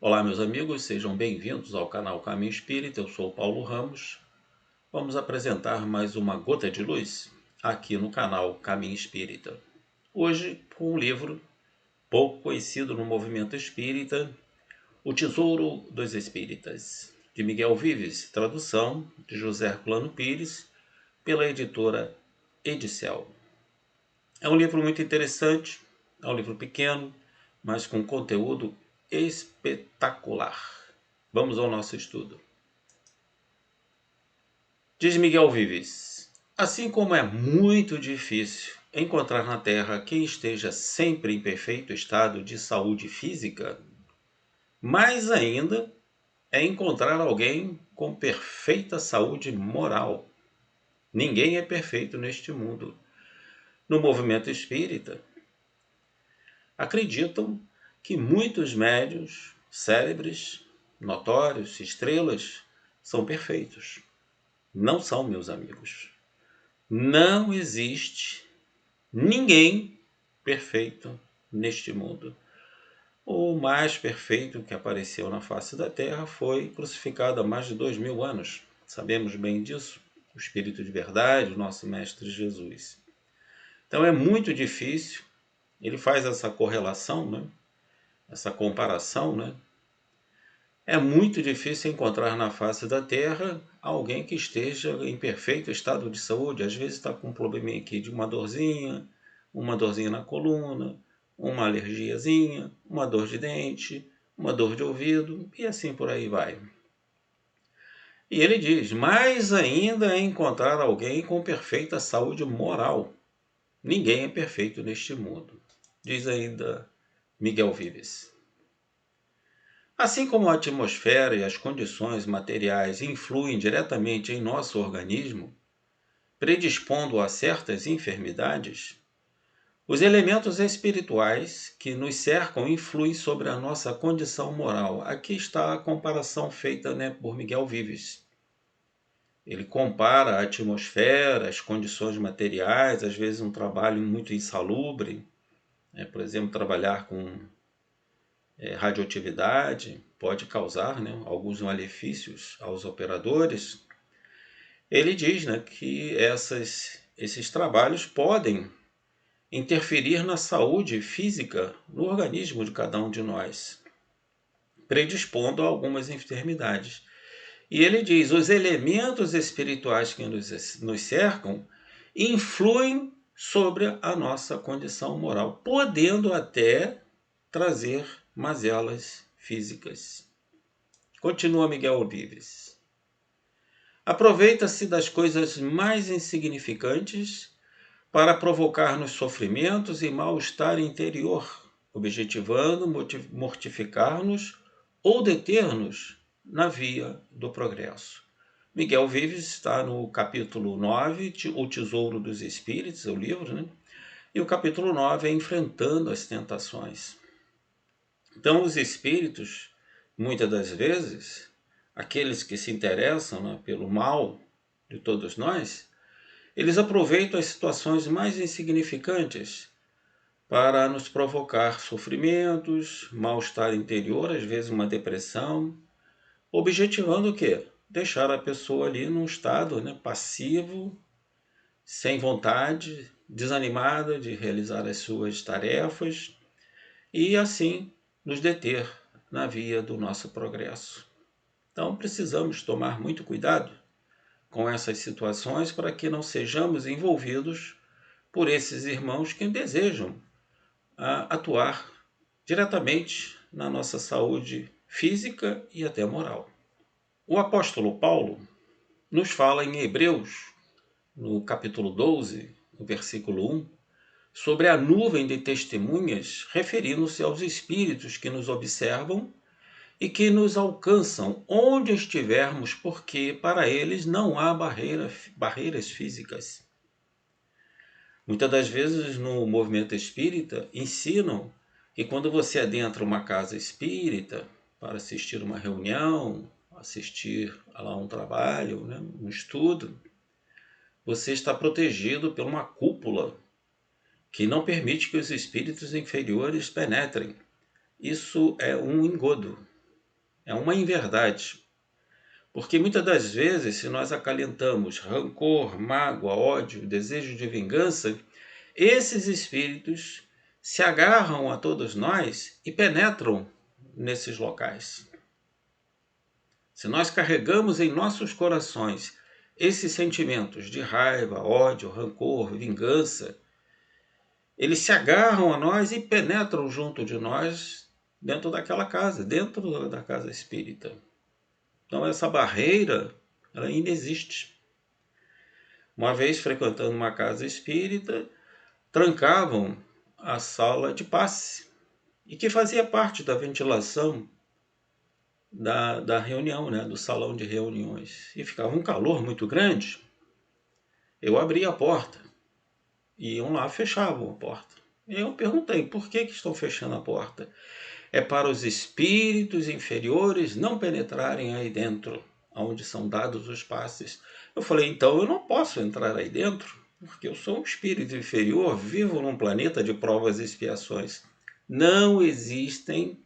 Olá, meus amigos, sejam bem-vindos ao canal Caminho Espírita. Eu sou o Paulo Ramos. Vamos apresentar mais uma gota de luz aqui no canal Caminho Espírita. Hoje, com um livro pouco conhecido no movimento espírita, O Tesouro dos Espíritas, de Miguel Vives, tradução de José Herculano Pires, pela editora Edicel. É um livro muito interessante, é um livro pequeno, mas com conteúdo espetacular. Vamos ao nosso estudo. Diz Miguel Vives: assim como é muito difícil encontrar na Terra quem esteja sempre em perfeito estado de saúde física, mais ainda é encontrar alguém com perfeita saúde moral. Ninguém é perfeito neste mundo. No movimento espírita, acreditam que muitos médiuns, célebres, notórios, estrelas, são perfeitos. Não são, meus amigos. Não existe ninguém perfeito neste mundo. O mais perfeito que apareceu na face da Terra foi crucificado há mais de 2000 anos. Sabemos bem disso. O Espírito de verdade, o nosso Mestre Jesus. Então é muito difícil. Ele faz essa correlação, né? Essa comparação, né? É muito difícil encontrar na face da Terra alguém que esteja em perfeito estado de saúde. Às vezes está com um probleminha aqui de uma dorzinha na coluna, uma alergiazinha, uma dor de dente, uma dor de ouvido e assim por aí vai. E ele diz, mais ainda é encontrar alguém com perfeita saúde moral. Ninguém é perfeito neste mundo. Diz ainda Miguel Vives. Assim como a atmosfera e as condições materiais influem diretamente em nosso organismo, predispondo a certas enfermidades, os elementos espirituais que nos cercam influem sobre a nossa condição moral. Aqui está a comparação feita, por Miguel Vives. Ele compara a atmosfera, as condições materiais, às vezes um trabalho muito insalubre, por exemplo, trabalhar com radioatividade pode causar alguns malefícios aos operadores. Ele diz que esses trabalhos podem interferir na saúde física no organismo de cada um de nós, predispondo a algumas enfermidades. E ele diz, os elementos espirituais que nos cercam influem sobre a nossa condição moral, podendo até trazer mazelas físicas. Continua Miguel Vives. Aproveita-se das coisas mais insignificantes para provocar-nos sofrimentos e mal-estar interior, objetivando mortificar-nos ou deter-nos na via do progresso. Miguel Vives está no capítulo 9, O Tesouro dos Espíritos, é o livro, E o capítulo 9 é Enfrentando as Tentações. Então, os espíritos, muitas das vezes, aqueles que se interessam pelo mal de todos nós, eles aproveitam as situações mais insignificantes para nos provocar sofrimentos, mal-estar interior, às vezes uma depressão, objetivando o quê? Deixar a pessoa ali num estado passivo, sem vontade, desanimada de realizar as suas tarefas e assim nos deter na via do nosso progresso. Então precisamos tomar muito cuidado com essas situações para que não sejamos envolvidos por esses irmãos que desejam atuar diretamente na nossa saúde física e até moral. O apóstolo Paulo nos fala em Hebreus, no capítulo 12, no versículo 1, sobre a nuvem de testemunhas, referindo-se aos espíritos que nos observam e que nos alcançam onde estivermos, porque para eles não há barreiras físicas. Muitas das vezes no movimento espírita ensinam que quando você adentra uma casa espírita para assistir uma reunião, assistir a um trabalho, um estudo, você está protegido por uma cúpula que não permite que os espíritos inferiores penetrem. Isso é um engodo. É uma inverdade. Porque muitas das vezes, se nós acalentamos rancor, mágoa, ódio, desejo de vingança, esses espíritos se agarram a todos nós e penetram nesses locais. Se nós carregamos em nossos corações esses sentimentos de raiva, ódio, rancor, vingança, eles se agarram a nós e penetram junto de nós dentro daquela casa, dentro da casa espírita. Então essa barreira, ela ainda existe. Uma vez frequentando uma casa espírita, trancavam a sala de passe, e que fazia parte da ventilação da reunião, né, do salão de reuniões. E ficava um calor muito grande. Eu abria a porta, e iam lá, fechavam a porta. E eu perguntei, por que estão fechando a porta? É para os espíritos inferiores não penetrarem aí dentro, onde são dados os passes. Eu falei, então eu não posso entrar aí dentro, porque eu sou um espírito inferior, vivo num planeta de provas e expiações. Não existem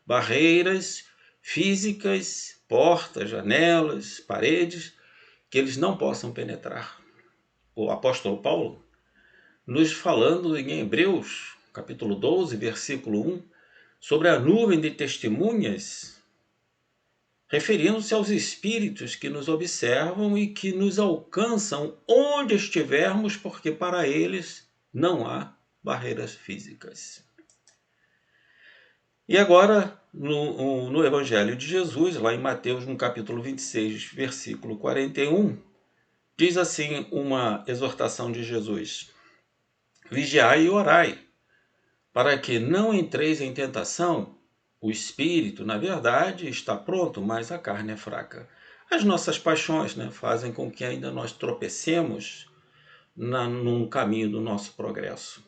barreiras físicas, portas, janelas, paredes, que eles não possam penetrar. O apóstolo Paulo, nos falando em Hebreus, capítulo 12, versículo 1, sobre a nuvem de testemunhas, referindo-se aos espíritos que nos observam e que nos alcançam onde estivermos, porque para eles não há barreiras físicas. E agora, no Evangelho de Jesus, lá em Mateus, no capítulo 26, versículo 41, diz assim uma exortação de Jesus: Vigiai e orai, para que não entreis em tentação. O espírito, na verdade, está pronto, mas a carne é fraca. As nossas paixões, né, fazem com que ainda nós tropecemos num caminho do nosso progresso.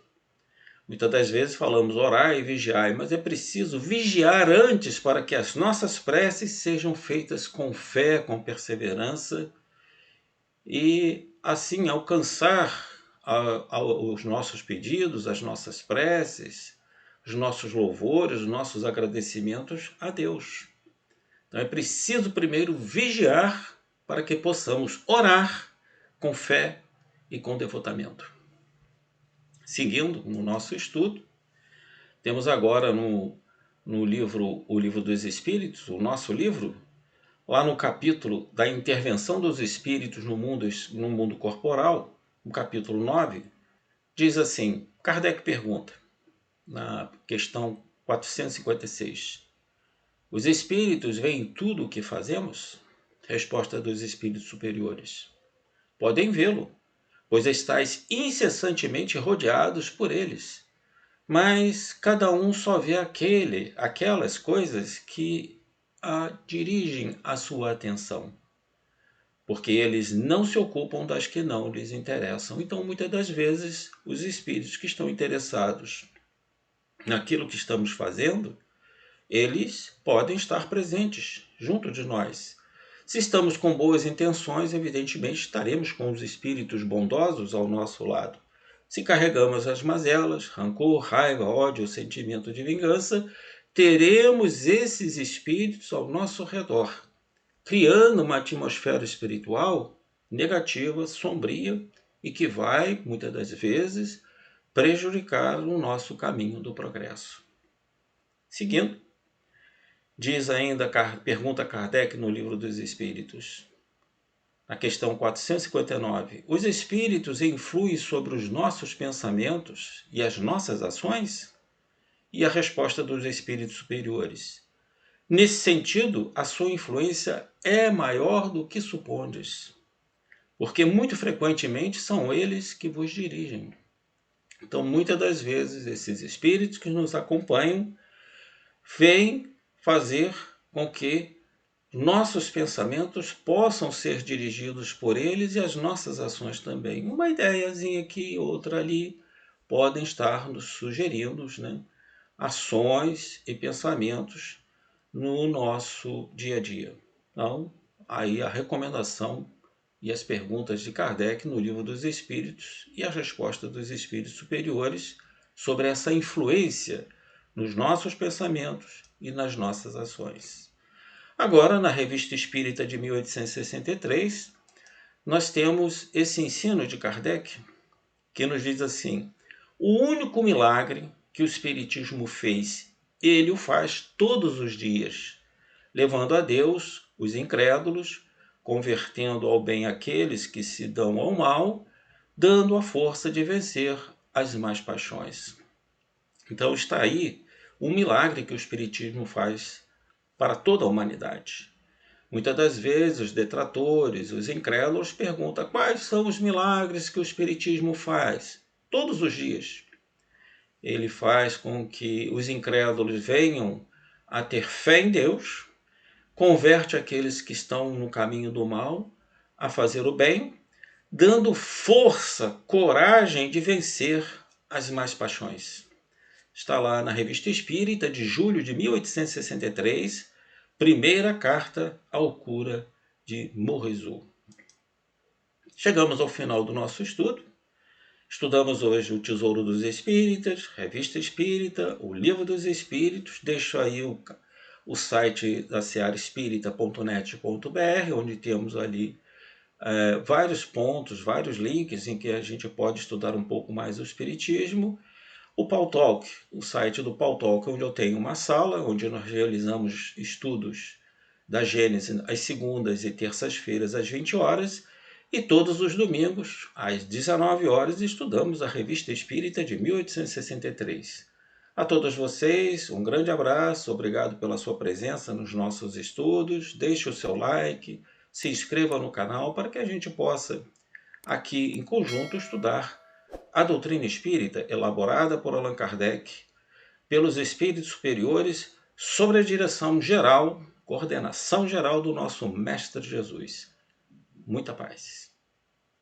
Muitas das vezes falamos orai e vigiai, mas é preciso vigiar antes para que as nossas preces sejam feitas com fé, com perseverança e assim alcançar os nossos pedidos, as nossas preces, os nossos louvores, os nossos agradecimentos a Deus. Então é preciso primeiro vigiar para que possamos orar com fé e com devotamento. Seguindo no nosso estudo, temos agora no livro O Livro dos Espíritos, o nosso livro, lá no capítulo da intervenção dos espíritos no mundo corporal, no capítulo 9, diz assim, Kardec pergunta, na questão 456, os espíritos veem tudo o que fazemos? Resposta dos espíritos superiores, podem vê-lo, pois estáis incessantemente rodeados por eles. Mas cada um só vê aquelas coisas que dirigem a sua atenção, porque eles não se ocupam das que não lhes interessam. Então, muitas das vezes, os espíritos que estão interessados naquilo que estamos fazendo, eles podem estar presentes junto de nós. Se estamos com boas intenções, evidentemente estaremos com os espíritos bondosos ao nosso lado. Se carregamos as mazelas, rancor, raiva, ódio, sentimento de vingança, teremos esses espíritos ao nosso redor, criando uma atmosfera espiritual negativa, sombria e que vai, muitas das vezes, prejudicar o nosso caminho do progresso. Seguindo, diz ainda, pergunta Kardec no Livro dos Espíritos, na questão 459, os espíritos influem sobre os nossos pensamentos e as nossas ações? E a resposta dos espíritos superiores, nesse sentido, a sua influência é maior do que supondes, porque muito frequentemente são eles que vos dirigem. Então, muitas das vezes, esses espíritos que nos acompanham vêm fazer com que nossos pensamentos possam ser dirigidos por eles e as nossas ações também. Uma ideiazinha aqui, outra ali, podem estar nos sugerindo, né, ações e pensamentos no nosso dia a dia. Então, aí a recomendação e as perguntas de Kardec no Livro dos Espíritos e a resposta dos espíritos superiores sobre essa influência nos nossos pensamentos e nas nossas ações. Agora, na Revista Espírita de 1863, nós temos esse ensino de Kardec, que nos diz assim: o único milagre que o Espiritismo fez, ele o faz todos os dias, levando a Deus os incrédulos, convertendo ao bem aqueles que se dão ao mal, dando a força de vencer as más paixões. Então está aí um milagre que o Espiritismo faz para toda a humanidade. Muitas das vezes os detratores, os incrédulos perguntam quais são os milagres que o Espiritismo faz. Todos os dias. Ele faz com que os incrédulos venham a ter fé em Deus, converte aqueles que estão no caminho do mal a fazer o bem, dando força, coragem de vencer as más paixões. Está lá na Revista Espírita de julho de 1863, primeira carta ao cura de Morrezu. Chegamos ao final do nosso estudo. Estudamos hoje o Tesouro dos Espíritas, Revista Espírita, o Livro dos Espíritos. Deixo aí o site da searaespírita.net.br, onde temos ali vários pontos, vários links em que a gente pode estudar um pouco mais o Espiritismo. O Paul Talk, o site do Paul Talk, onde eu tenho uma sala, onde nós realizamos estudos da Gênese às segundas e terças-feiras às 20 horas, e todos os domingos, às 19 horas, estudamos a Revista Espírita de 1863. A todos vocês, um grande abraço, obrigado pela sua presença nos nossos estudos, deixe o seu like, se inscreva no canal para que a gente possa, aqui em conjunto, estudar a doutrina espírita elaborada por Allan Kardec, pelos espíritos superiores, sob a direção geral, coordenação geral do nosso Mestre Jesus. Muita paz.